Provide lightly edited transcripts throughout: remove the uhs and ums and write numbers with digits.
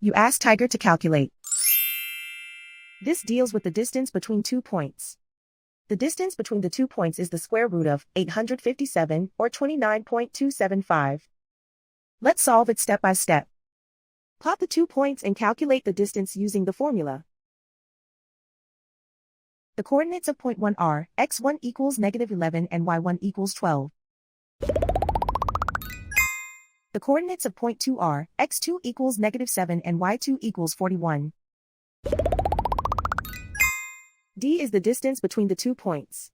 You ask Tiger to calculate. This deals with the distance between 2 points. The distance between the 2 points is the square root of 857, or 29.275. Let's solve it step by step. Plot the 2 points and calculate the distance using the formula. The coordinates of point 1 are x1 equals -11 and y1 equals 12. The coordinates of point 2 are x2 equals -7 and y2 equals 41. D is the distance between the 2 points.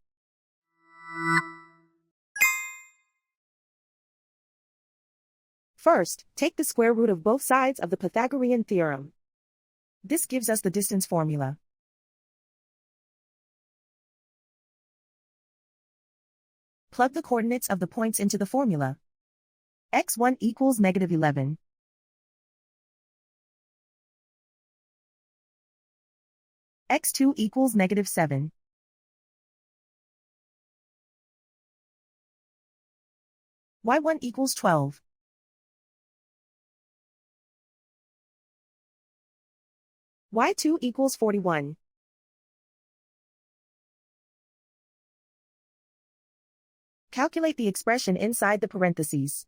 First, take the square root of both sides of the Pythagorean theorem. This gives us the distance formula. Plug the coordinates of the points into the formula. x1 equals -11. x2 equals -7. y1 equals 12. y2 equals 41. Calculate the expression inside the parentheses.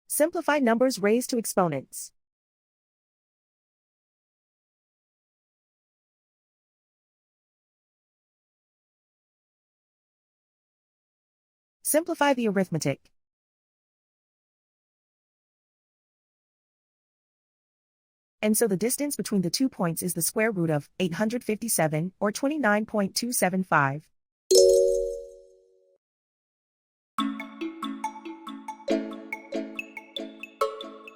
Simplify numbers raised to exponents. Simplify the arithmetic. And so the distance between the 2 points is the square root of 857, or 29.275.